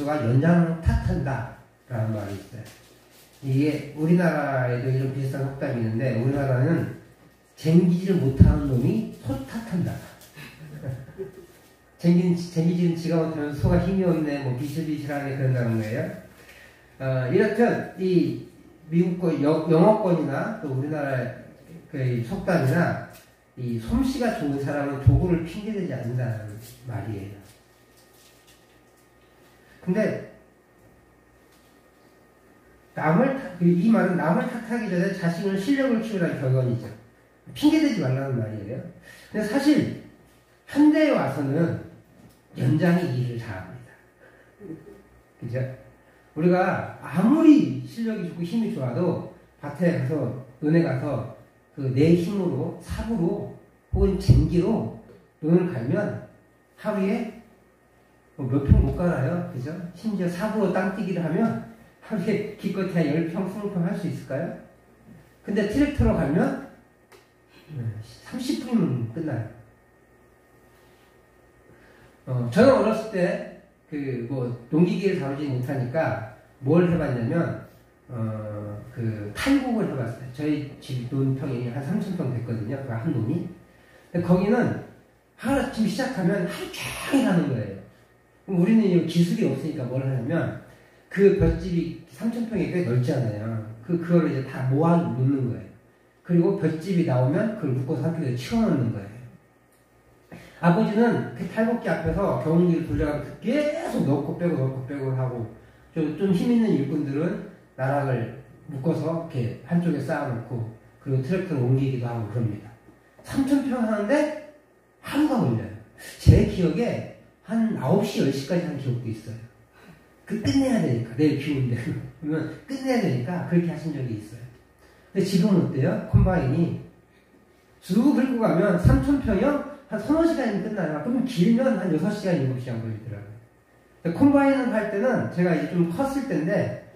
보수가 연장 탓한다 라는 말이 있어요. 이게 우리나라에도 이런 비슷한 속담이 있는데, 우리나라는 쟁기질 못하는 놈이 소 탓한다. 쟁기질은 지가 못하면 소가 힘이 없네, 뭐 비실비실하게 그런다는 거예요. 이렇듯 이 미국 영어권이나 또 우리나라 그 속담이나 이 솜씨가 좋은 사람은 도구를 핑계대지 않는다는 말이에요. 근데 이 말은 남을 탓하기 전에 자신의 실력을 키우라는 결론이죠. 핑계대지 말라는 말이에요. 근데 사실 현대에 와서는 연장이 일을 잘합니다. 그죠? 우리가 아무리 실력이 좋고 힘이 좋아도 밭에 가서, 논에 가서 그 내 힘으로, 삽으로 혹은 쟁기로 논을 갈면 하루에 몇 평 못 갈아요. 그죠? 심지어 삽으로 땅뛰기를 하면 하루에 기껏해야 10평, 20평 할 수 있을까요? 근데 트랙터로 가면 30분이면 끝나요. 저는 어렸을 때 농기계를 다루지 못하니까 뭘 해봤냐면 탈곡을 해봤어요. 저희 집 논평이 한 3,000평 됐거든요. 그 한 논이. 근데 거기는 하루아침 시작하면 하루 종일 하는 거예요. 그럼 우리는 기술이 없으니까 뭘 하냐면 그 볏집이 3,000평이 꽤 넓잖아요. 그걸 이제 다 모아 놓는 거예요. 그리고 볏집이 나오면 그걸 묶어서 한쪽에 치워놓는 거예요. 아버지는 그 탈곡기 앞에서 경운기를 돌려가면서 계속 넣고 빼고 하고, 좀 힘 있는 일꾼들은 나락을 묶어서 이렇게 한쪽에 쌓아놓고, 그리고 트랙터를 옮기기도 하고 그럽니다. 3,000평 하는데 하루가 걸려요. 제 기억에 한 9시, 10시까지 한 기억도 있어요. 끝내야 되니까, 내일 비 온대. 그러면 끝내야 되니까 그렇게 하신 적이 있어요. 근데 지금은 어때요? 콤바인이 쭉 긁고 가면 3,000평이요? 한 서너 시간이면 끝나요. 그러면 길면 한 6시간, 7시간 걸리더라고요. 콤바인을 할 때는 제가 이제 좀 컸을 때인데,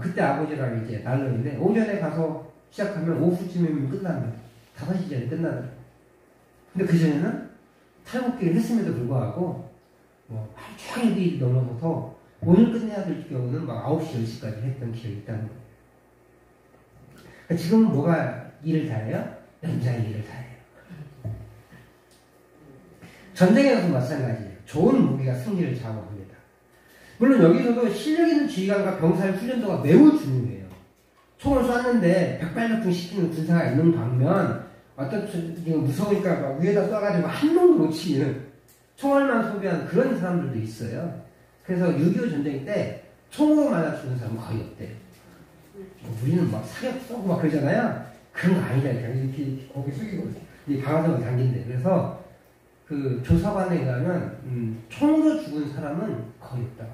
그때 아버지랑 이제 난로인데, 오전에 가서 시작하면 오후쯤이면 끝납니다. 5시 전에 끝나더라고요. 근데 그전에는 탈곡기를 했음에도 불구하고, 하루 종일 넘어서서 오늘 끝내야 될 경우는 막 9시, 10시까지 했던 기억이 있다는 거예요. 그러니까 지금은 뭐가 일을 잘해요? 연장이 일을 잘해요. 전쟁에서도 마찬가지예요. 좋은 무기가 승리를 좌우합니다. 물론 여기서도 실력 있는 지휘관과 병사의 훈련도가 매우 중요해요. 총을 쐈는데 백발백중 시키는 군사가 있는 반면, 어떤 무서우니까 막 위에다 쏴가지고 한 놈도 못 치는 총알만 소비한 그런 사람들도 있어요. 그래서 6.25 전쟁 때 총으로 맞아 죽은 사람은 거의 없대요. 우리는 막 사격 쏘고 막 그러잖아요. 그런 거 아니라니까. 이렇게 고개 숙이고 이 방아쇠가 당긴대. 그래서 그 조사관에 의하면 총으로 죽은 사람은 거의 없다.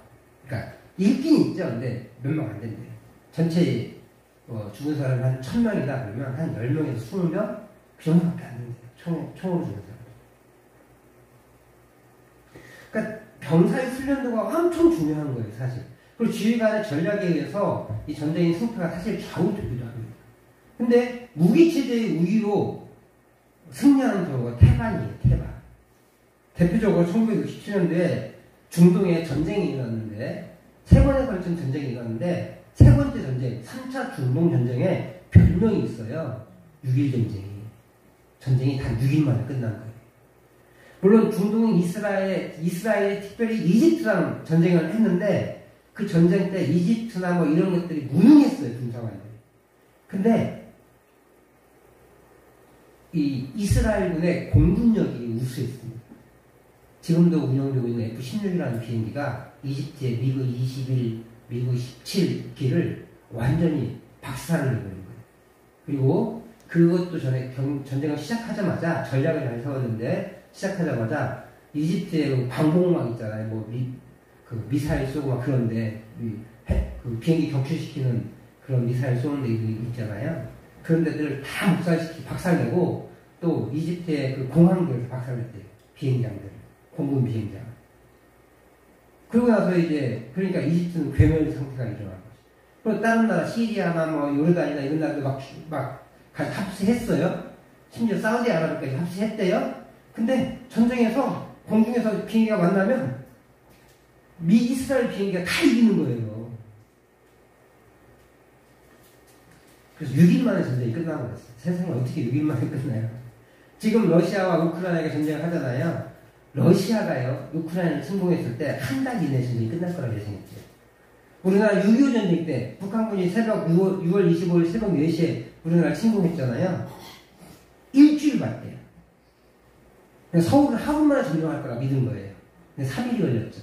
그러니까 있긴 있죠. 근데 몇 명 안 된대요. 전체 죽은 사람이 한 1,000명이다 그러면 한 10명에서 20명 그 정도밖에 안 된대요. 총으로 죽은 사람. 그러니까 병사의 훈련도가 엄청 중요한 거예요, 사실. 그리고 지휘관의 전략에 의해서 이 전쟁의 승패가 사실 좌우되기도 합니다. 근데 무기체제의 우위로 승리하는 경우가 태반이에요, 태반. 대표적으로 1967년도에 중동에 전쟁이 일어났는데, 3번에 걸친 전쟁이 일어났는데, 3번째 전쟁, 3차 중동 전쟁에 별명이 있어요. 6.1 전쟁이. 전쟁이 단 6일 만에 끝난 거예요. 물론 중동인 이스라엘이 특별히 이집트랑 전쟁을 했는데, 그 전쟁 때 이집트나 뭐 이런 것들이 무능했어요, 군사관들이. 근데 이 이스라엘군의 공군력이 우수했습니다. 지금도 운영되고 있는 F-16이라는 비행기가 이집트의 미그 21, 미그 17기를 완전히 박살을 내버린 거예요. 그리고 그것도 전에 전쟁을 시작하자마자 전략을 잘 세웠는데, 시작하자마자 이집트의 방공망 있잖아요. 미사일 쏘고 막 그런데, 그 비행기 격추시키는 그런 미사일 쏘는 데 있잖아요. 그런 데들을 다 박살내고, 또 이집트의 그 공항들을 박살냈대요. 비행장들. 공군 비행장. 그러고 나서 이제, 그러니까 이집트는 괴멸 상태가 일어난 거죠. 그리고 다른 나라, 시리아나 뭐 요르단이나 이런 나라도 막 합세했어요. 심지어 사우디아라비아까지 합세했대요. 근데 전쟁에서 공중에서 비행기가 만나면 이스라엘 비행기가 다 이기는 거예요. 그래서 6일 만에 전쟁이 끝나고 그랬어요. 세상에 어떻게 6일 만에 끝나요? 지금 러시아와 우크라이나가 전쟁을 하잖아요. 러시아가요, 우크라이나를 침공했을 때 한 달 이내에 전쟁이 끝날 거라고 예상했죠. 우리나라 6.25 전쟁 때 북한군이 새벽 6월 25일 새벽 4시에 우리나라를 침공했잖아요. 일주일 봤대요. 서울을 하루 만에 점령할 거라 믿은 거예요. 근데 3일이 걸렸죠.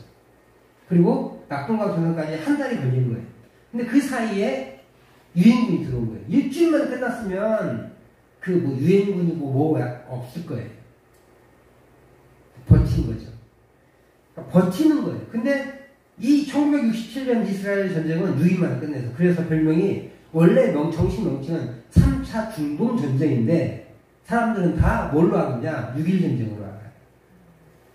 그리고 낙동강 전선까지 한 달이 걸린 거예요. 근데 그 사이에 유엔군이 들어온 거예요. 일주일 만에 끝났으면 그 뭐 유엔군이 뭐가 없을 거예요. 버틴 거죠. 그러니까 버티는 거예요. 근데 이 1967년 이스라엘 전쟁은 6일 만에 끝내서, 그래서 별명이, 원래 정식 명칭은 3차 중동 전쟁인데 사람들은 다 뭘로 하느냐? 6.1 전쟁으로 알아요.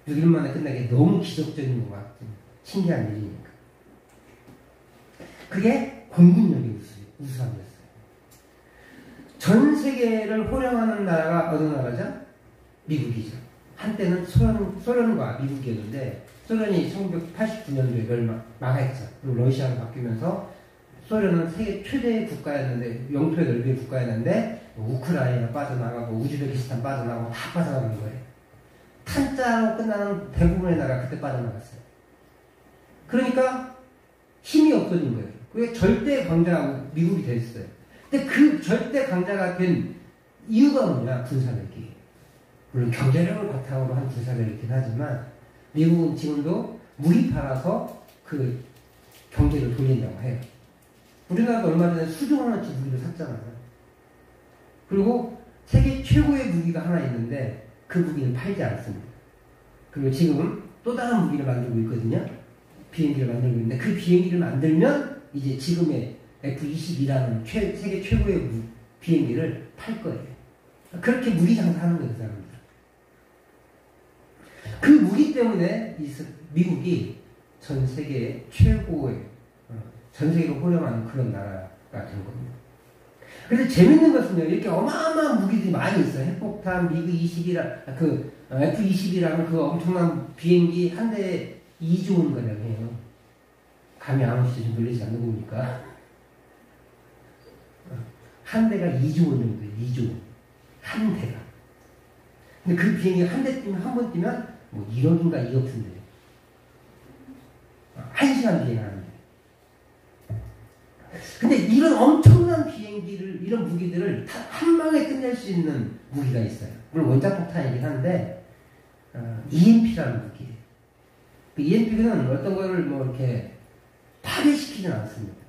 6일 만에 끝나게 너무 기적적인 것 같은 신기한 일이니까. 그게 공군력이 우수함이었어요. 전 세계를 호령하는 나라가 어느 나라죠? 미국이죠. 한때는 소련과 미국이었는데, 소련이 1989년도에 망했죠. 그리고 러시아로 바뀌면서 소련은 세계 최대의 국가였는데, 영토의 넓이의 국가였는데, 우크라이나 빠져나가고 우즈베키스탄 빠져나가고 다 빠져나간 거예요. 탄자로 끝나는 대부분의 나라가 그때 빠져나갔어요. 그러니까 힘이 없어진 거예요. 그게 절대 강자가 미국이 됐어요. 근데 그 절대 강자가 된 이유가 뭐냐? 군사력이. 물론 경제력을 바탕으로 한 군사력이긴 하지만 미국은 지금도 무기 팔아서 그 경제를 돌린다고 해요. 우리나라도 얼마 전에 수조원 원어치 무기를 샀잖아요. 그리고 세계 최고의 무기가 하나 있는데 그 무기는 팔지 않습니다. 그리고 지금 또 다른 무기를 만들고 있거든요. 비행기를 만들고 있는데 그 비행기를 만들면 이제 지금의 F-22라는 세계 최고의 비행기를 팔 거예요. 그렇게 무기 장사하는 거예요, 그 사람들. 그 무기 때문에 미국이 전 세계 최고의, 전 세계로 호령하는 그런 나라가 된 겁니다. 그런데 재밌는 것은요, 이렇게 어마어마한 무기들이 많이 있어요. 핵폭탄, 미그 21, F-22라는 그 엄청난 비행기 한 대에 2조 원 가량 해요. 감이 안 오시죠? 좀 놀라지 않는 겁니까? 한 대가 2조 원 정도예요. 2조 원. 한 대가. 근데 그 비행기 한 대 뛰면, 한 번 뛰면 뭐 1억인가 2억 든대요. 1시간 비행하는데. 근데 이런 엄청난 비행기를, 이런 무기들을 다 한 방에 끝낼 수 있는 무기가 있어요. 물론 원자폭탄이긴 한데, EMP라는 무기예요. 그 EMP는 어떤 거를 뭐 이렇게 파괴시키진 않습니다.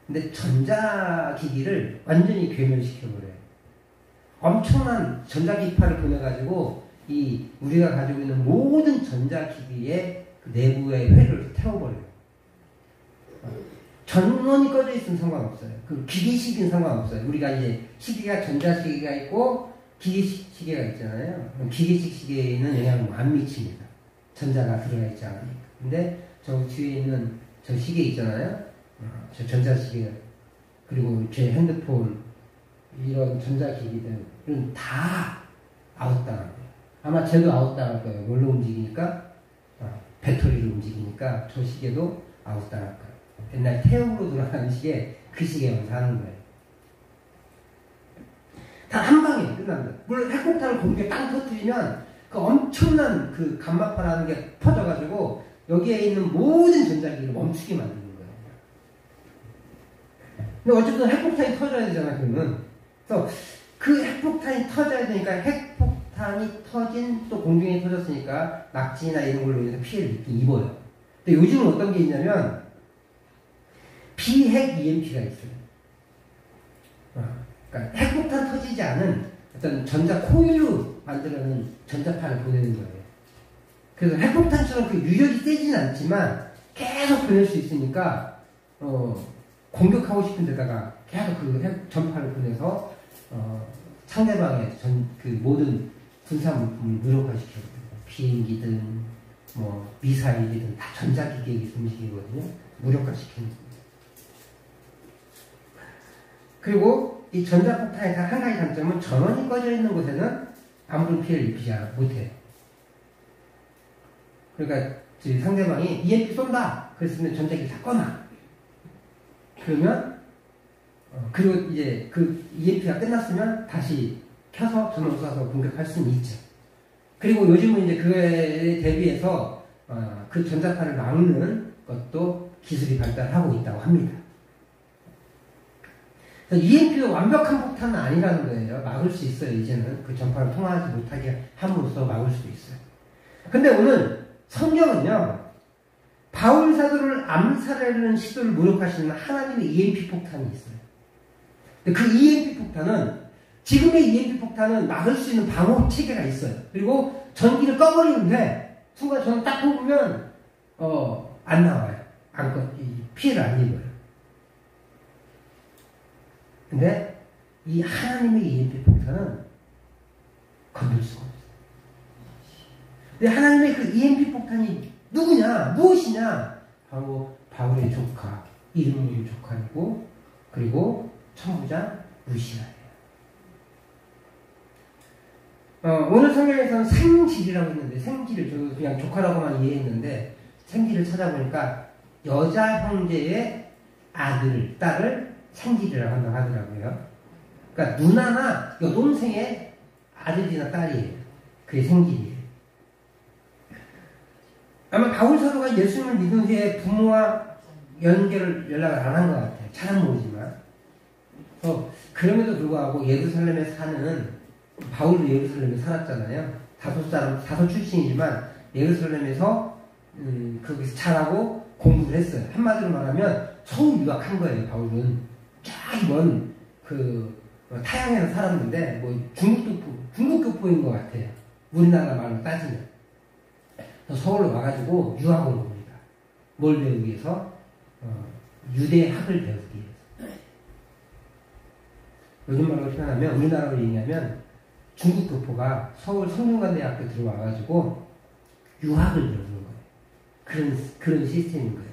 근데 전자기기를 완전히 괴멸시켜버려요. 엄청난 전자기파를 보내가지고 우리가 가지고 있는 모든 전자기기의 그 내부의 회를 태워버려요. 전원이 꺼져 있으면 상관없어요. 그 기계식은 상관없어요. 우리가 이제 시계가 전자시계가 있고 기계식 시계가 있잖아요. 기계식 시계에는 영향을 안 미칩니다. 전자가 들어가 있지 않으니까. 근데 저 뒤에 있는 저 시계 있잖아요. 저 전자시계, 그리고 제 핸드폰, 이런 전자기기들은 다 아웃당할 거예요. 아마 쟤도 아웃당할 거예요. 뭘로 움직이니까? 배터리로 움직이니까 저 시계도 아웃당할 거예요. 옛날 태엽으로 돌아가는 시계, 그 시계만 사는 거예요. 다 한 방에 끝납니다. 물론 핵폭탄을 공중에 땅 터뜨리면 그 엄청난 그 감마파라는 게 퍼져가지고 여기에 있는 모든 전자기기를 멈추게 만드는 거예요. 근데 어쨌든 핵폭탄이 터져야 되잖아, 그러면. 그래서 그 핵폭탄이 터져야 되니까, 핵폭탄이 터진, 또 공중에 터졌으니까 낙지나 이런 걸로 인해서 피해를 입어요. 근데 요즘은 어떤 게 있냐면 비핵 EMP가 있어요. 그러니까 핵폭탄 터지지 않은 어떤 전자 코일로 만들어낸 전자판을 보내는 거예요. 그래서 핵폭탄처럼 그 유력이 세지는 않지만 계속 보낼 수 있으니까 공격하고 싶은 데다가 계속 그 전파를 보내서 상대방의 그 모든 군사 물품을 무력화시켜요. 비행기든 뭐 미사일이든 다 전자기기의 음식이거든요. 무력화시키는 겁니다. 그리고 이 전자폭탄의 한 가지 단점은 전원이 꺼져 있는 곳에는 아무런 피해를 입히지 못해요. 그러니까 상대방이 EMP 쏜다. 그랬으면 전자기를 다 꺼놔. 그러면 그리고 이제 그 EMP가 끝났으면 다시 켜서 전원을 쏴서 공격할 수는 있죠. 그리고 요즘은 이제 그에 대비해서 그 전자파를 막는 것도 기술이 발달하고 있다고 합니다. EMP도 완벽한 폭탄은 아니라는 거예요. 막을 수 있어요. 이제는 그 전파를 통하지 못하게 함으로써 막을 수도 있어요. 근데 오늘 성경은요, 바울 사도를 암살하려는 시도를 모욕하시는 하나님의 EMP 폭탄이 있어요. 근데 그 EMP 폭탄은, 지금의 EMP 폭탄은 막을 수 있는 방어 체계가 있어요. 그리고 전기를 꺼버리는데 순간 저는 딱 뽑으면 안 나와요. 피해를 안 입어요. 근데 이 하나님의 EMP 폭탄은 건들 수가 없어요. 근데 하나님의 그 EMP 폭탄이 누구냐? 무엇이냐? 바로 바울의 조카, 이름이 조카이고, 그리고 천부장 루시아예요. 오늘 성경에서는 생질이라고 했는데, 생질을 저도 그냥 조카라고만 이해했는데, 생질을 찾아보니까 여자 형제의 아들, 딸을 생질이라고 한다고 하더라고요. 그러니까 누나나 여동생의 아들이나 딸이에요. 그게 생질이에요. 아마 바울 사도가 예수님을 믿은 후에 부모와 연락을 안 한 것 같아요. 잘은 모르지만. 그럼에도 불구하고 예루살렘에 사는, 바울도 예루살렘에 살았잖아요. 다소 출신이지만 예루살렘에서 거기서 자라고 공부를 했어요. 한마디로 말하면 서울 유학한 거예요. 바울은 쫙 먼 타양에서 살았는데 중국 교포인 것 같아요. 우리나라 말로 따지면. 서울로 와가지고 유학 온 겁니다. 뭘 배우기 위해서? 유대학을 배우기 위해서. 요즘 말로 표현하면, 우리나라로 얘기하면 중국 교포가 서울 성균관대학교 들어와가지고 유학을 배우는 거예요. 그런 시스템인 거예요.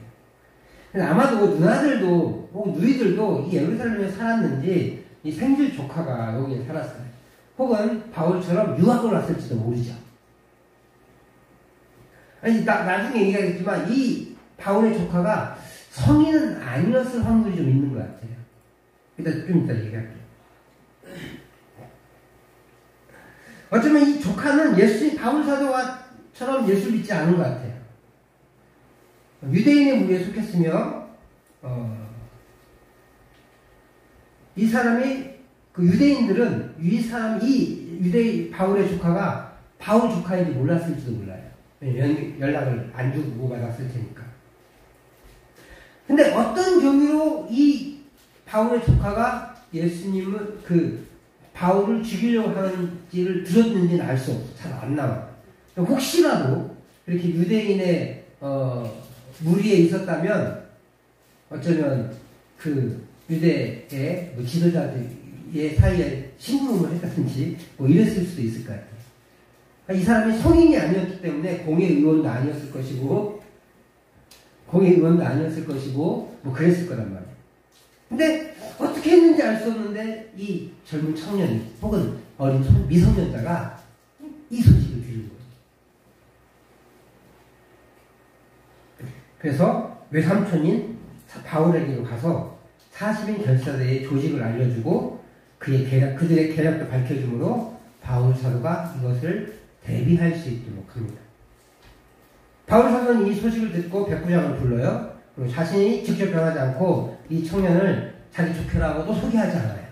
근데 아마도 누나들도 혹은 누이들도 이 예루살렘에 살았는지 이 생질 조카가 여기에 살았어요. 혹은 바울처럼 유학을 왔을지도 모르죠. 아니, 나중에 얘기하겠지만 이 바울의 조카가 성인은 아니었을 확률이 좀 있는 것 같아요. 좀 이따 얘기할게요. 어쩌면 이 조카는 바울 사도처럼 예수를 믿지 않은 것 같아요. 유대인의 무리에 속했으며, 이 사람이, 유대인들은 바울의 조카가 바울 조카인지 몰랐을지도 몰라요. 연락을 안 주고 받았을 테니까. 근데 어떤 경위로 이 바울의 조카가 예수님을, 바울을 죽이려고 하는지를 들었는지는 알 수 없어. 잘 안 나와. 혹시라도 이렇게 유대인의 무리에 있었다면 어쩌면 유대의 지도자들의 사이에 신부름을 했다든지 이랬을 수도 있을 것 같아요. 이 사람이 성인이 아니었기 때문에 공회의원도 아니었을 것이고 그랬을 거란 말이에요. 근데 어떻게 했는지 알 수 없는데 이 젊은 청년이 혹은 어린 미성년자가 이 소식을 들은 거예요. 그래서 외삼촌인 바울에게로 가서 40인 결사대의 조직을 알려주고 그들의 계략도 밝혀주므로 바울 사도가 이것을 대비할 수 있도록 합니다. 바울 사도는 이 소식을 듣고 백부장을 불러요. 그리고 자신이 직접 변하지 않고 이 청년을 자기 조카라고도 소개하지 않아요.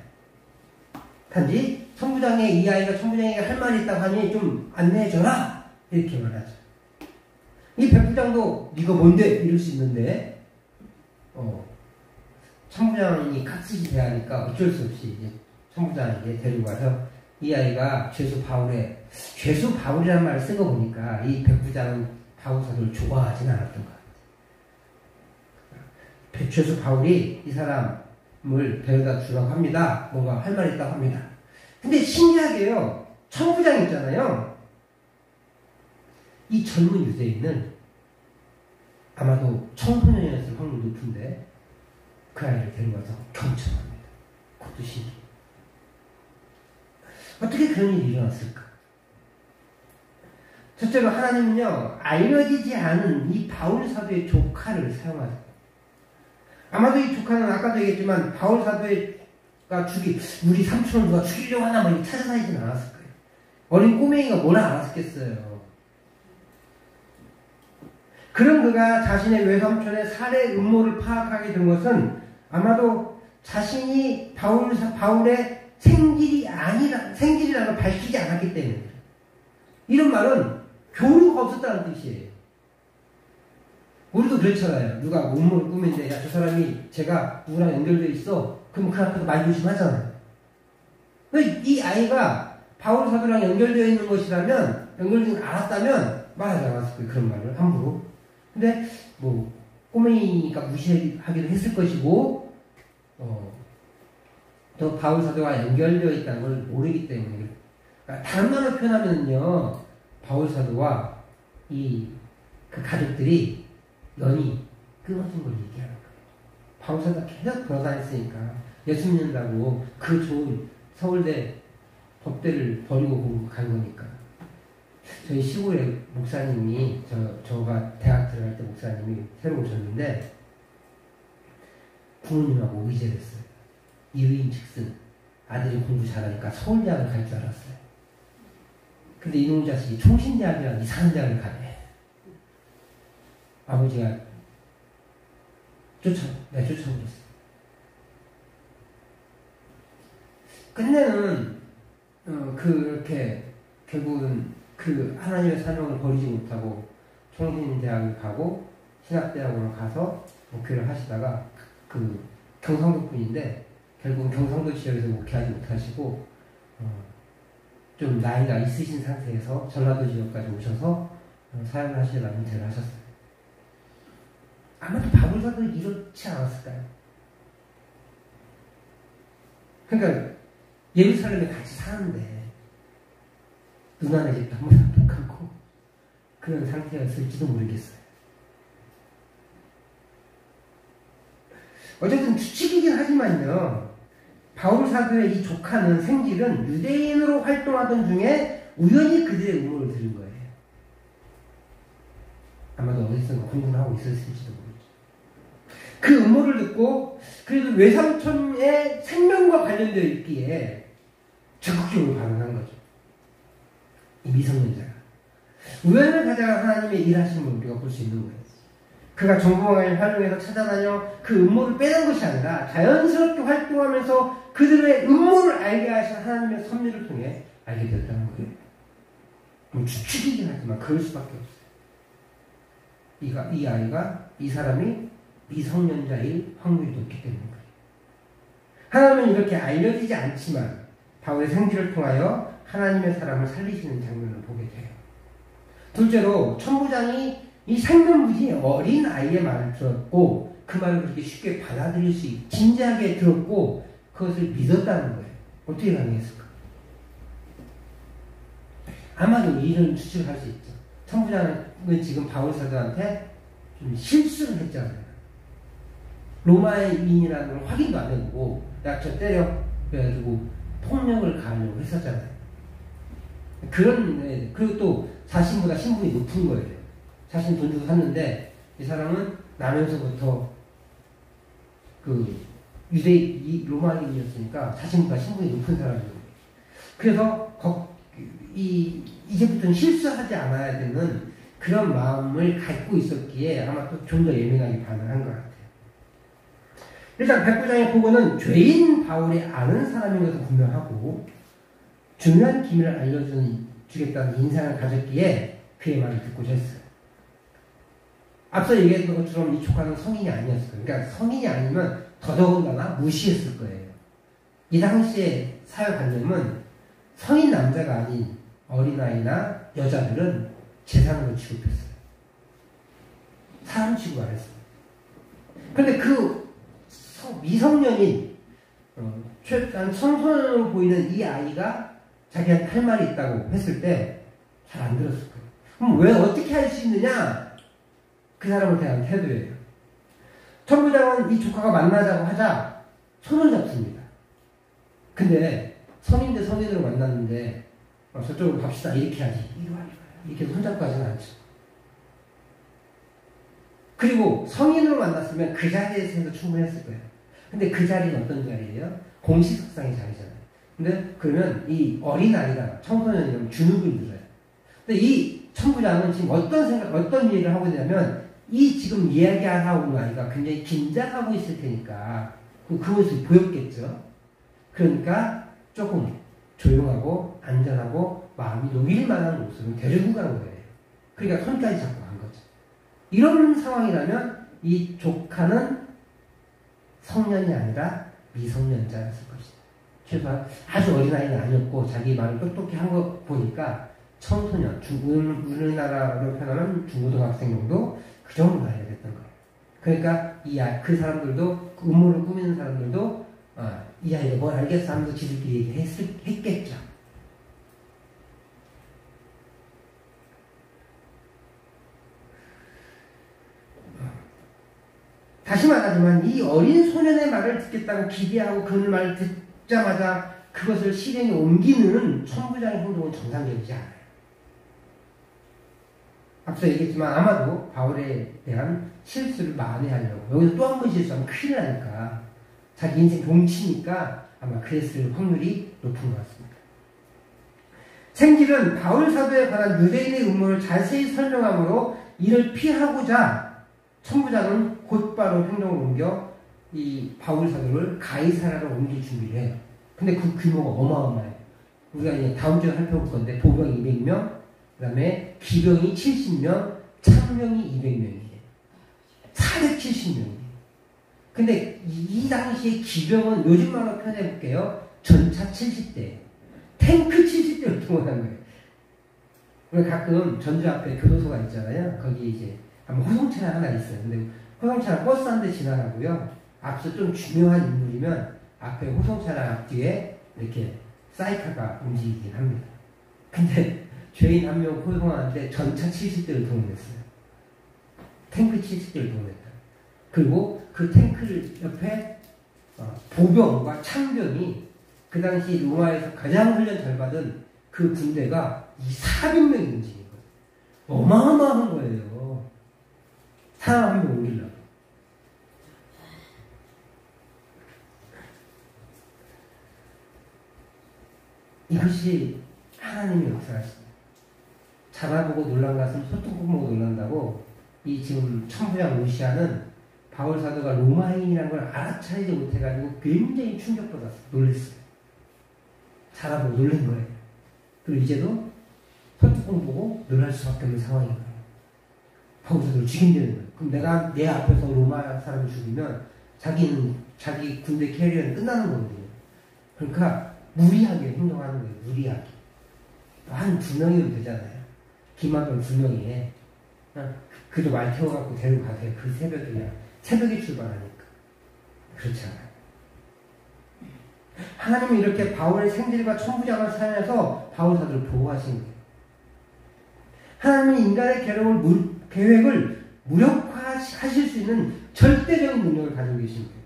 단지 이 아이가 천부장에게 할 말이 있다고 하니 좀 안내해줘라 이렇게 말하죠. 이 백부장도 네가 뭔데 이럴 수 있는데 천부장이 깍지기 대하니까 어쩔 수 없이 이제 천부장에게 데리고 가서 이 아이가 죄수 바울이라는 말을 쓴 거 보니까 이 백부장은 바울 사도를 좋아하진 않았던 것 같아요. 죄수 바울이 이 사람을 데려다 주라고 합니다. 뭔가 할 말이 있다고 합니다. 근데 신기하게요, 천부장 있잖아요. 이 젊은 유대인은 아마도 청소년이었을 확률이 높은데 그 아이를 데려가서 경청합니다. 그것도 신기해요. 어떻게 그런 일이 일어났을까? 첫째로 하나님은요, 알려지지 않은 이 바울 사도의 조카를 사용하세요. 아마도 이 조카는 아까도 얘기했지만 바울 사도가 우리 삼촌을 누가 죽이려고 하나 뭐 찾아다니진 않았을 거예요. 어린 꼬맹이가 뭘 알았겠어요. 그런 그가 자신의 외삼촌의 살해 음모를 파악하게 된 것은 아마도 자신이 바울의 생질이라는 걸 밝히지 않았기 때문에. 이런 말은 교류가 없었다는 뜻이에요. 우리도 그렇잖아요. 누가 음모를 꾸미는데, 야, 저 사람이 제가 누구랑 연결되어 있어. 그럼 그 앞에서 말 조심하잖아요. 이 아이가 바울 사도랑 연결되어 있는 것이라면, 연결되어 알았다면, 말하지 않았을 거예요. 그런 말을 함부로. 근데, 꼬맹이니까 무시하기도 했을 것이고, 또 바울 사도와 연결되어 있다는 걸 모르기 때문에. 그러니까 다른 말로 표현하면요, 바울 사도와 그 가족들이 연이 끊어진 걸 얘기하는 거예요. 바울 사도가 계속 돌아다녔으니까 예수 믿는다고 그 좋은 서울대 법대를 버리고 간 거니까. 저희 시골에 목사님이, 저가 대학 들어갈 때 목사님이 새로 오셨는데, 부모님하고 의제를 했어요. 이의인 즉슨 아들이 공부 잘하니까 서울대학을 갈 줄 알았어요. 근데 이놈 자식이 총신대학이라는 이상한 대학을 가네. 아버지가 쫓아버렸어요. 끝내는 그렇게 결국은 그 하나님의 사명을 버리지 못하고 총신대학을 가고 신학대학으로 가서 목회를 하시다가 그 경상도 분인데 결국은 경상도 지역에서 목회하지 못하시고 좀 나이가 있으신 상태에서 전라도 지역까지 오셔서 사역을 하시다가 은퇴를 하셨어요. 아마도 바울 사도 이렇지 않았을까요? 그러니까 예루살렘에 같이 사는데 누나네 집도 한 번도 못 가고 그런 상태였을지도 모르겠어요. 어쨌든 추측이긴 하지만요, 바울 사도의 이 조카는 생질은 유대인으로 활동하던 중에 우연히 그들의 음모를 들은 거예요. 아마도 어디선가 공부를 하고 있었을지도 모르죠. 그 음모를 듣고 그래도 외삼촌의 생명과 관련되어 있기에 적극적으로 반응한 거죠. 이 미성년자가. 우연을 가져가 하나님의 일하심을 우리가 볼 수 있는 거예요. 그가 정보망을 활용해서 찾아다녀 그 음모를 빼는 것이 아니라 자연스럽게 활동하면서 그들의 음모를 알게 하신 하나님의 섭리를 통해 알게 되었다는 거예요. 추측이긴 하지만 그럴 수밖에 없어요. 이 사람이 미성년자일 확률이 높기 때문입니다. 하나님은 이렇게 알려지지 않지만 바울의 생지를 통하여 하나님의 사람을 살리시는 장면을 보게 돼요. 둘째로 천부장이 이 생면부지의 어린 아이의 말을 들었고 그 말을 그렇게 쉽게 받아들일 수 있고 진지하게 들었고 그것을 믿었다는 거예요. 어떻게 가능했을까? 아마도 이런 추측을 할 수 있죠. 천부장은 지금 바울 사도한테 좀 실수를 했잖아요. 로마인이라는 걸 확인도 안 해보고 야, 저 때려 그래가지고 폭력을 가하려고 했었잖아요. 그리고 또 자신보다 신분이 높은 거예요. 자신 돈 주고 샀는데 이 사람은 나면서부터 로마인이었으니까 자신보다 신분이 높은 사람이에요. 그래서 이제부터는 실수하지 않아야 되는 그런 마음을 갖고 있었기에 아마 또 좀 더 예민하게 반응한 것 같아요. 일단 백부장의 보고는 죄인 바울이 아는 사람인 것은 분명하고 중요한 기밀을 알려주겠다는 인상을 가졌기에 그의 말을 듣고자 했어요. 앞서 얘기했던 것처럼 이 조카는 성인이 아니었을 거예요. 그러니까 성인이 아니면 더더군다나 무시했을 거예요. 이 당시의 사회관념은 성인 남자가 아닌 어린아이나 여자들은 재산으로 취급했어요. 사람 취급 안 했어요. 그런데 그 미성년인 청소년으로 보이는 이 아이가 자기한테 할 말이 있다고 했을 때 잘 안 들었을 거예요. 그럼 왜 어떻게 할 수 있느냐? 그 사람을 대한 태도예요. 천부장은 이 조카가 만나자고 하자 손을 잡습니다. 근데 성인 대 성인으로 만났는데 저쪽으로 갑시다 이렇게 하지. 이리 와. 이렇게 손잡고 하지는 않죠. 그리고 성인으로 만났으면 그 자리에서 해도 충분했을 거예요. 근데 그 자리는 어떤 자리예요? 공시석상의 자리잖아요. 근데 그러면 이 어린아이가 청소년이면 주눅을 들어요. 근데 이 천부장은 지금 어떤 일을 하고 있냐면 이 지금 이야기하고 있는 아이가 굉장히 긴장하고 있을 테니까 그 모습이 보였겠죠. 그러니까 조금 조용하고 안전하고 마음이 놓일 만한 곳으로 데리고 가는 거예요. 그러니까 손까지 잡고 간 거죠. 이런 상황이라면 이 조카는 성년이 아니라 미성년자였을 것이다. 최소한 아주 어린아이는 아니었고 자기 말을 똑똑히 한 거 보니까 청소년, 우리나라로 표현하면 중고등학생 정도 그 정도 나이가 됐던 거예요. 그러니까 그 사람들도 음모를 꾸미는 사람들도 이 아이가 뭘 알겠어 하면서 지들끼리 얘기했겠죠. 다시 말하지만 이 어린 소년의 말을 듣겠다고 기대하고 그 말을 듣자마자 그것을 실행에 옮기는 천부장의 행동은 정상적이지 않아요. 앞서 얘기했지만 아마도 바울에 대한 실수를 만회하려고 여기서 또 한 번 실수하면 큰일 나니까 자기 인생 동치니까 아마 그랬을 확률이 높은 것 같습니다. 생질은 바울 사도에 관한 유대인의 음모를 자세히 설명함으로 이를 피하고자 천부장은 곧바로 행동을 옮겨 이 바울 사도를 가이사라로 옮길 준비를 해요. 근데 그 규모가 어마어마해요. 우리가 이제 다음 주에 살펴볼 건데 보병이 200명, 그 다음에 기병이 70명, 창병이 200명이에요. 470명이에요. 근데 이 당시에 기병은 요즘 말로 표현해 볼게요. 전차 70대, 탱크 70대를 동원한 거예요. 우리 가끔 전주 앞에 교도소가 있잖아요. 거기 이제 아마 호송차가 하나 있어요. 근데 호송차랑 버스 한 대 지나가고요. 앞서 좀 중요한 인물이면 앞에 호송차랑 앞뒤에 이렇게 사이카가 움직이긴 합니다. 근데 죄인 한 명 호송하는데 전차 70대를 동원했어요. 탱크 70대를 동원했다. 그리고 그 탱크 옆에 보병과 창병이 그 당시 로마에서 가장 훈련 잘 받은 그 군대가 400명이 움직인 거예요. 어마어마한 거예요. 사람 한 명 옮기려고. 이것이 하나님의 역사하십니다. 잡아보고 놀란 가슴 소뚜껑 보고 놀란다고 이 지금 천부장 루시아는 바울 사도가 로마인이라는 걸 알아차리지 못해가지고 굉장히 충격받았어요. 놀랐어요. 잡아보고 놀란 거예요. 그리고 이제도 소뚜껑 보고 놀랄 수밖에 없는 상황인 거예요. 바울 사도를 죽인다는 거예요. 그럼 내가 내 앞에서 로마 사람을 죽이면 자기 군대 캐리어는 끝나는 거거든요. 그러니까 무리하게 행동하는 거예요. 무리하게. 한 2명이면 되잖아요. 기마돈 2명이에 그도 말 태워갖고 데리고 가세요. 그 새벽에 출발하니까. 그렇지 않아요. 하나님은 이렇게 바울의 생질과 천부장을 사용해서 바울 사도를 보호하신 거예요. 하나님은 인간의 계획을 무력화하실 수 있는 절대적인 능력을 가지고 계신 거예요.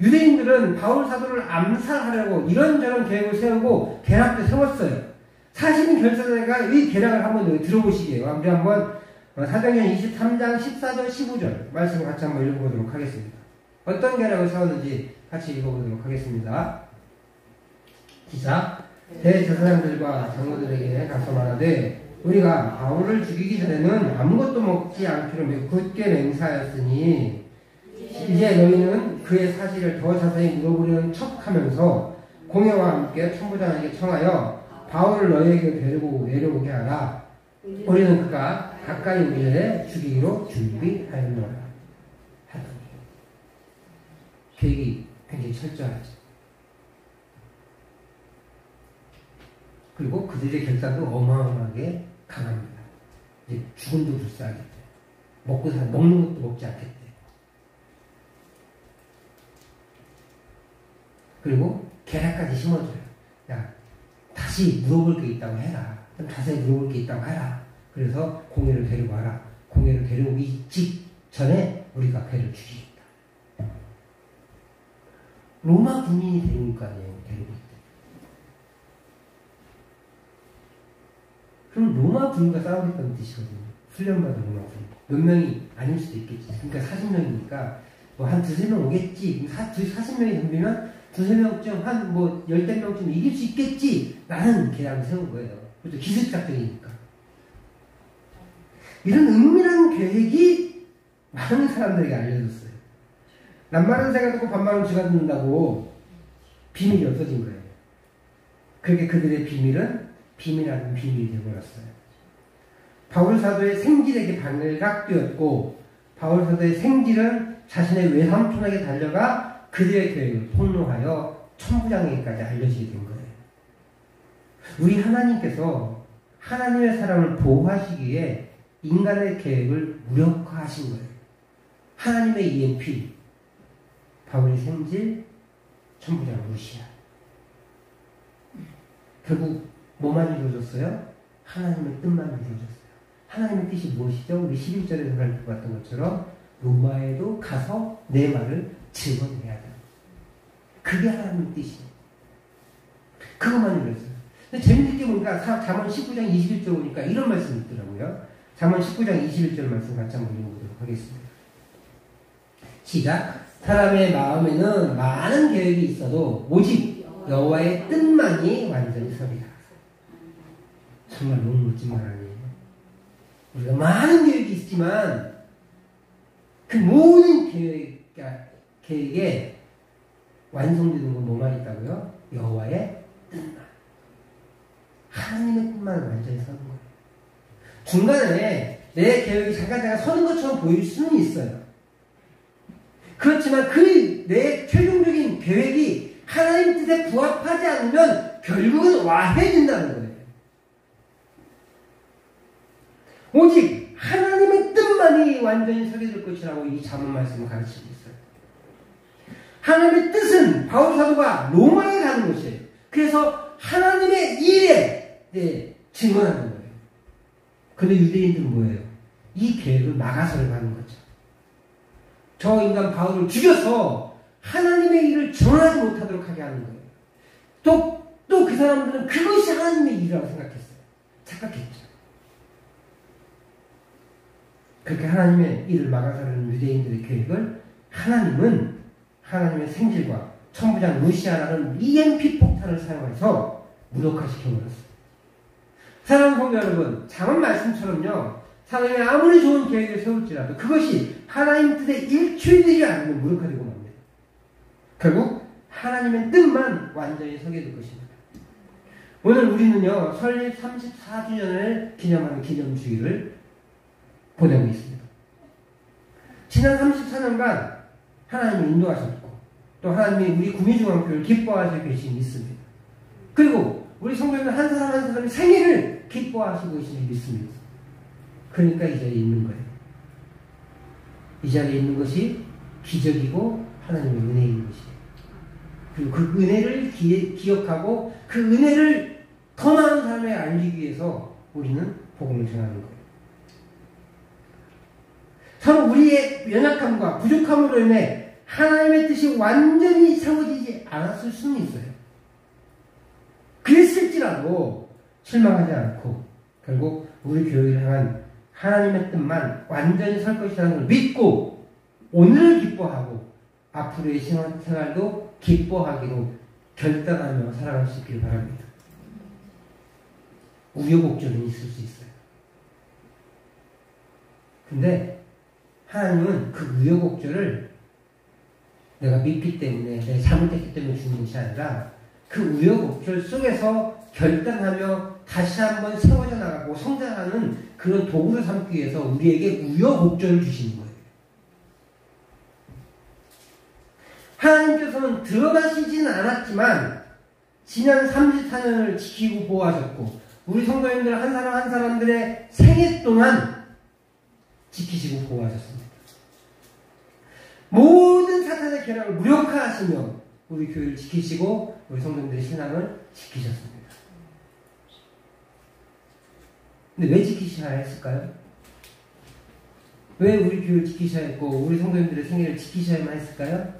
유대인들은 바울 사도를 암살하려고 이런저런 계획을 세우고 계략도 세웠어요. 사실은 결사자가 이 계략을 한번 여기 들어보시게요. 우리 한번 사도행전 23장 14절 15절 말씀을 같이 한번 읽어보도록 하겠습니다. 어떤 계략을 세웠는지 같이 읽어보도록 하겠습니다. 시작. 대제사장들과 장로들에게 가서 말하되 우리가 바울을 죽이기 전에는 아무것도 먹지 않기로 굳게 맹세하였으니 이제 너희는 그의 사실을 더 자세히 물어보려는 척하면서 공회와 함께 천부장에게 청하여 바울을 너희에게 데리고 내려오게 하라. 우리는 그가 가까이 오기에 죽이기로 준비하였노라 하더니 계획이 굉장히 철저하죠. 그리고 그들의 결단도 어마어마하게 강합니다. 이제 죽음도 불사하겠대. 먹는 것도 먹지 않겠대. 그리고 계략까지 심어줘요. 야, 다시 물어볼 게 있다고 해라. 좀 자세히 물어볼 게 있다고 해라. 그래서 공회를 데리고 와라. 공회를 데려오기 직전에 우리가 배를 죽이겠다. 로마 군인이 데려올 거 아니에요. 데리고 있대. 그럼 로마 군인과 싸우겠다는 뜻이거든요. 훈련받은 로마 군인. 몇 명이 아닐 수도 있겠지. 그러니까 40명이니까 뭐 한 두세 명 오겠지. 40명이 덤비면 두세 명쯤 한 뭐 열댓 명쯤 이길 수 있겠지. 라는 계략을 세운 거예요. 그것도 기습작전이니까. 이런 은밀한 계획이 많은 사람들에게 알려졌어요. 남말은 새가 듣고 반말은 쥐가 듣는다고 비밀이 없어진 거예요. 그렇게 그들의 비밀은 비밀하는 비밀이 되어버렸어요. 바울 사도의 생질에게 발각되었고 바울 사도의 생질은 자신의 외삼촌에게 달려가 그들의 계획을 폭로하여 천부장에게까지 알려지게 된 거예요. 우리 하나님께서 하나님의 사람을 보호하시기 위해 인간의 계획을 무력화하신 거예요. 하나님의 EMP, 바울의 생질, 천부장 루시아. 결국 뭐만 이루어졌어요? 하나님의 뜻만 이루어졌어요. 하나님의 뜻이 무엇이죠? 우리 11절에서 살펴봤던 것처럼 로마에도 가서 내 말을 증언해야 된다. 그게 하나님의 뜻이에요. 그것만 이루어졌어요. 근데 재밌게 보니까 잠언 19장 21절 보니까 이런 말씀이 있더라고요. 잠언 19장 21절 말씀 같이 한번 읽어보도록 하겠습니다. 시작. 사람의 마음에는 많은 계획이 있어도 오직 여호와의 뜻만이 완전히 서리라. 정말 너무 멋진 말 아니에요? 우리가 많은 계획이 있지만 그 모든 계획에 완성되는 건 뭐만 있다고요? 여호와의 뜻만. 하나님의 뜻만 완전히 서는 거예요. 중간에 내 계획이 잠깐 서는 것처럼 보일 수는 있어요. 그렇지만 그 내 최종적인 계획이 하나님 뜻에 부합하지 않으면 결국은 와해진다는 거예요. 오직 하나님의 뜻만이 완전히 서게 될 것이라고 이 잠언 말씀을 가르치고 있어요. 하나님의 뜻은 바울 사도가 로마에 가는 것이에요. 그래서 하나님의 일에 증언하는 거예요. 근데 유대인들은 뭐예요? 이 계획을 막아서를 하는 거죠. 저 인간 바울을 죽여서 하나님의 일을 전하지 못하도록 하게 하는 거예요. 또 그 사람들은 그것이 하나님의 일이라고 생각했어요. 착각했죠. 그렇게 하나님의 일을 막아서는 유대인들의 계획을 하나님은 하나님의 생질과 천부장 루시아라는 EMP 폭탄을 사용해서 무력화시켜버렸어요. 사랑하는 성도 여러분, 잠언 말씀처럼요. 사람이 아무리 좋은 계획을 세울지라도 그것이 하나님 뜻에 일치되지 않으면 무력화되고 맙니다. 결국 하나님의 뜻만 완전히 서게 될 것입니다. 오늘 우리는요. 설립 34주년을 기념하는 기념주일을 보내고 있습니다. 지난 34년간 하나님이 인도하셨고 또 하나님이 우리 구미중앙교회를 기뻐하시고 계신 믿습니다. 그리고 우리 성도님들 한 사람 한 사람의 생일을 기뻐하시고 계신 믿습니다. 그러니까 이 자리에 있는 거예요. 이 자리에 있는 것이 기적이고 하나님의 은혜인 것이에요. 그리고 그 은혜를 기억하고 그 은혜를 더 많은 사람에 알리기 위해서 우리는 복음을 전하는 거예요. 서로 우리의 연약함과 부족함으로 인해 하나님의 뜻이 완전히 세워지지 않았을 수는 있어요. 그랬을지라도 실망하지 않고 결국 우리 교회를 향한 하나님의 뜻만 완전히 설 것이라는 걸 믿고 오늘을 기뻐하고 앞으로의 신앙생활도 기뻐하기로 결단하며 살아갈 수 있기를 바랍니다. 우여곡절은 있을 수 있어요. 근데 하나님은 그 우여곡절을 내가 믿기 때문에 내가 잘못했기 때문에 주는 것이 아니라 그 우여곡절 속에서 결단하며 다시 한번 세워져 나가고 성장하는 그런 도구를 삼기 위해서 우리에게 우여곡절을 주시는 거예요. 하나님께서는 들어가시지는 않았지만 지난 34년을 지키고 보호하셨고 우리 성도님들 한 사람 한 사람들의 생애 동안 지키시고 보호하셨습니다. 모든 사탄의 계략을 무력화하시며 우리 교회를 지키시고 우리 성도님들의 신앙을 지키셨습니다. 근데 왜 지키셔야 했을까요? 왜 우리 교회를 지키셔야 했고 우리 성도님들의 생애를 지키셔야만 했을까요?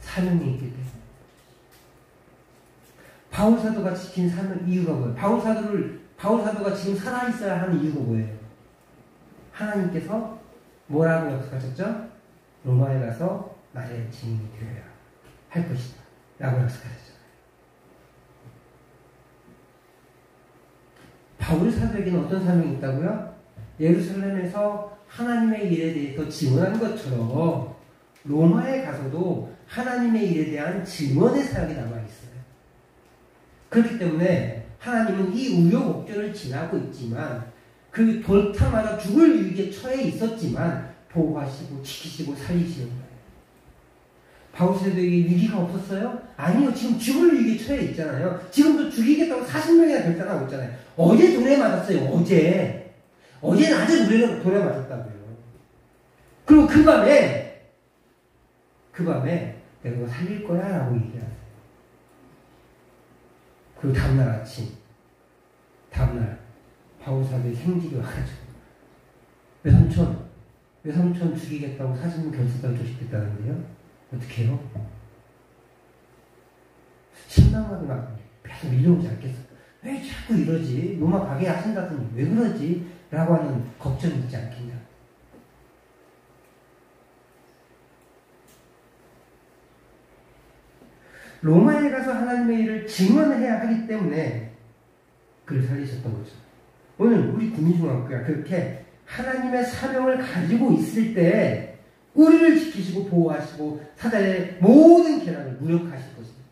사명이 있기 때문에. 바울사도가 지킨 이유가 뭐예요? 바울사도가 지금 살아있어야 하는 이유가 뭐예요? 하나님께서 뭐라고 약속하셨죠? 로마에 가서 나의 증인이 되어야 할 것이다 라고 약속하셨잖아요. 바울 사도에게는 어떤 사명이 있다고요? 예루살렘에서 하나님의 일에 대해서 증언한 것처럼 로마에 가서도 하나님의 일에 대한 증언의 사역이 남아있어요. 그렇기 때문에 하나님은 이 우여곡절을 지나고 있지만 그 돌타마다 죽을 위기에 처해 있었지만 보호하시고 지키시고 살리시는 거예요. 바울사도에게 위기가 없었어요? 아니요. 지금 죽을 위기에 처해 있잖아요. 지금도 죽이겠다고 40명이나 결단하고 있잖아요. 어제 돌에 맞았어요. 어제 낮에 돌에 맞았다고요. 그리고 그 밤에 내가 너 살릴 거야 라고 얘기하세요. 그리고 다음날 바울사도의 생직이 와가지고 외삼촌 죽이겠다고 40명 결석다고 조직됐다는데요. 어떻게 해요? 신방하게 막 계속 밀려오지 않겠어? 왜 자꾸 이러지? 로마 가게 하신다더니 왜 그러지? 라고 하는 걱정이 있지 않겠냐? 로마에 가서 하나님의 일을 증언해야 하기 때문에 그를 살리셨던 거죠. 오늘 우리 구민중앙교회가 그렇게 하나님의 사명을 가지고 있을 때 우리를 지키시고 보호하시고 사단의 모든 계략을 무력하실 것입니다.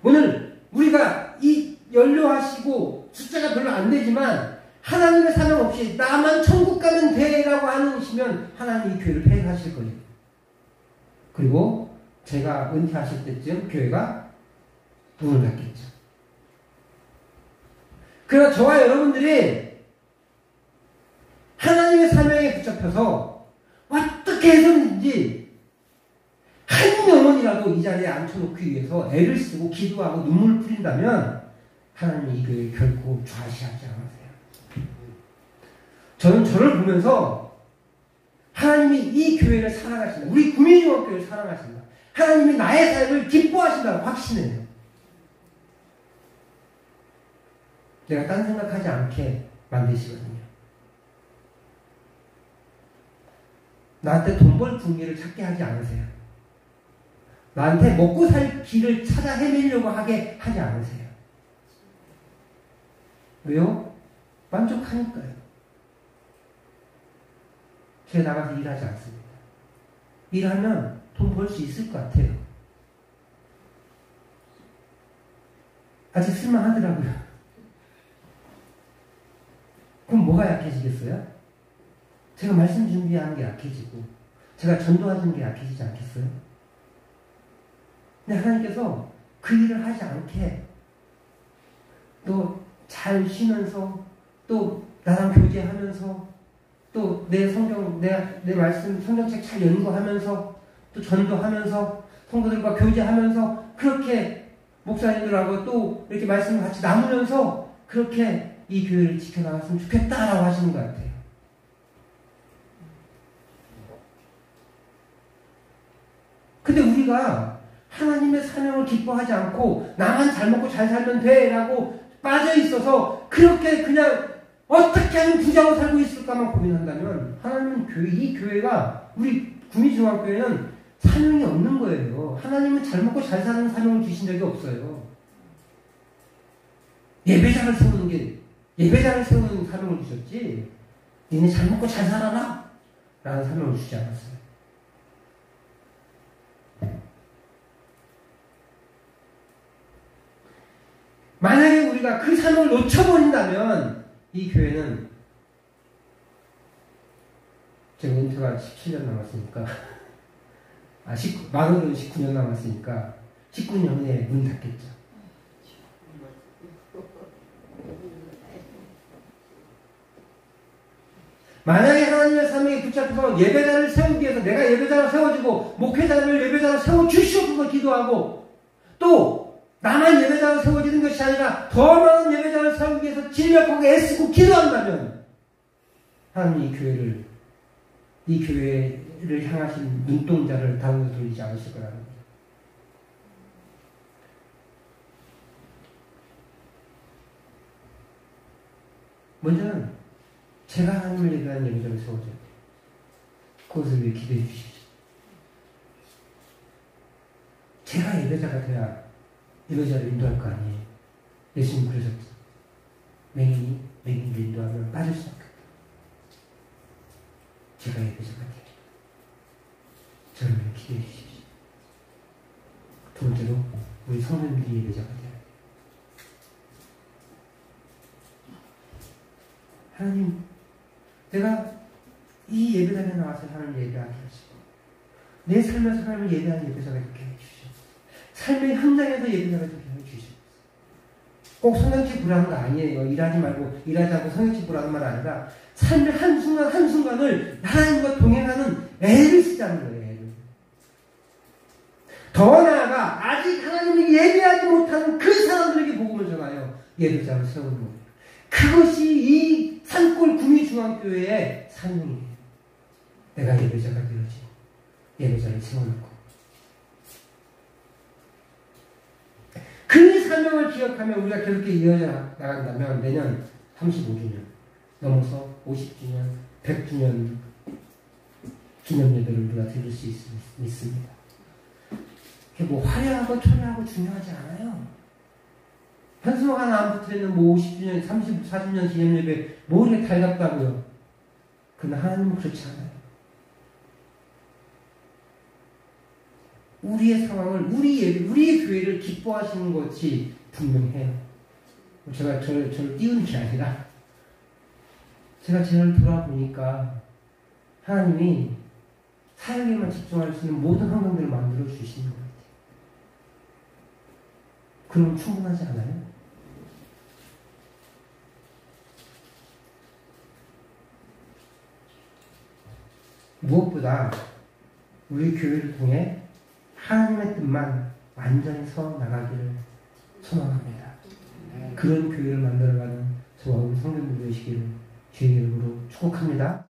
오늘 우리가 이 연료하시고 숫자가 별로 안 되지만 하나님의 사명 없이 나만 천국 가면 돼라고 하시면 하나님이 교회를 폐쇄하실 거예요. 그리고 제가 은퇴하실 때쯤 교회가 문을 닫겠죠. 그러나 저와 여러분들이 하나님의 사명에 붙잡혀서 어떻게 해서든지 한 영혼이라도 이 자리에 앉혀놓기 위해서 애를 쓰고 기도하고 눈물을 뿌린다면 하나님이 이 교회를 결코 좌시하지 않으세요. 저는 저를 보면서 하나님이 이 교회를 사랑하신다. 우리 구민중앙교회를 사랑하신다. 하나님이 나의 삶을 기뻐하신다고 확신해요. 내가 딴 생각하지 않게 만드시거든요. 나한테 돈 벌 궁리를 찾게 하지 않으세요. 나한테 먹고 살 길을 찾아 헤매려고 하게 하지 않으세요. 왜요? 만족하니까요. 제가 나가서 일하지 않습니다. 일하면 돈 벌 수 있을 것 같아요. 아직 쓸만하더라고요. 그럼 뭐가 약해지겠어요? 제가 말씀 준비하는 게 약해지고 제가 전도하는 게 약해지지 않겠어요? 근데 하나님께서 그 일을 하지 않게 또 잘 쉬면서 또 나랑 교제하면서 또 내 성경, 내 말씀, 성경책 잘 연구하면서 또 전도하면서 성도들과 교제하면서 그렇게 목사님들하고 또 이렇게 말씀을 같이 나누면서 그렇게 이 교회를 지켜나갔으면 좋겠다라고 하시는 것 같아요. 근데 우리가 하나님의 사명을 기뻐하지 않고 나만 잘 먹고 잘 살면 돼 라고 빠져 있어서 그렇게 그냥 어떻게 하면 부자로 살고 있을까만 고민한다면 하나님은 이 교회가 우리 구민중앙교회는 사명이 없는 거예요. 하나님은 잘 먹고 잘 사는 사명을 주신 적이 없어요. 예배자를 세우는 사명을 주셨지 니네 잘 먹고 잘 살아라 라는 사명을 주지 않았어요. 만약에 우리가 그 사명을 놓쳐버린다면 이 교회는 제가 은퇴가 17년 남았으니까 만으로는 19년 남았으니까 19년 후에 문 닫겠죠. 만약에 하나님의 사명에 붙잡혀서 예배자를 세우기 위해서 내가 예배자를 세워주고 목회자를 예배자를 세워주시옵소서 기도하고 또 나만 예배자로 세워지는 것이 아니라 더 많은 예배자를 세우기 위해서 진력하고 애쓰고 기도한다면 하나님 이 교회를 향하신 눈동자를 다른 데 돌리지 않으실 거라는 거예요. 먼저는 제가 하나님을 예배하는 예배자를 세워줘야 돼요. 그것을 위해 기도해 주십시오. 제가 예배자가 돼야 예배자를 인도할 거 아니에요. 예수님 그러셨죠. 맹인이 맹인을 인도하면 빠질 수 없겠다. 제가 예배자가 돼야 저를 위해 기도해 주십시오. 두 번째로 우리 성도님들이 예배자가 돼야 돼요. 하나님, 내가 이 예배당에 나와서 하나님을 예배하게 하시고 내 삶에서 하나님을 예배하는 예배자가 되게 해주시옵소서. 삶의 현장에서 예배자가 되게 해주시옵소서. 꼭 성경치 부라는 거 아니에요. 일하지 않고 성경치 부라는 말 아니라 삶의 한순간 한순간을 하나님과 동행하는 애를 쓰자는 거예요. 애를. 더 나아가 아직 하나님을 예배하지 못하는 그 사람들에게 복음을 전하여 예배자를 세우는 거예요. 그것이 이 산골 구미중앙교회의 사명이에요. 내가 예배자가 되어지고 예배자를 세워놓고 그 사명을 기억하며 우리가 그렇게 이어져 나간다면 내년 35주년 넘어서 50주년, 100주년 기념예배를 우리가 드릴 수 있습니다. 그게 뭐 화려하고 초려하고 중요하지 않아요. 현수막 하나 안 붙어있는 뭐 50주년, 40년 기념예배 뭐 이렇게 달갑다고요. 그러나 하나님은 그렇지 않아요. 우리의 상황을, 우리의 교회를 기뻐하시는 것이 분명해요. 제가 저를 띄우는 게 아니라 제가 저를 돌아보니까 하나님이 사역에만 집중할 수 있는 모든 환경들을 만들어 주시는 것 같아요. 그럼 충분하지 않아요? 무엇보다 우리 교회를 통해 하나님의 뜻만 완전히 서 나가기를 소망합니다. 그런 교회를 만들어가는 저와 우리 성도님들 되시기를 주의 이름으로 축복합니다.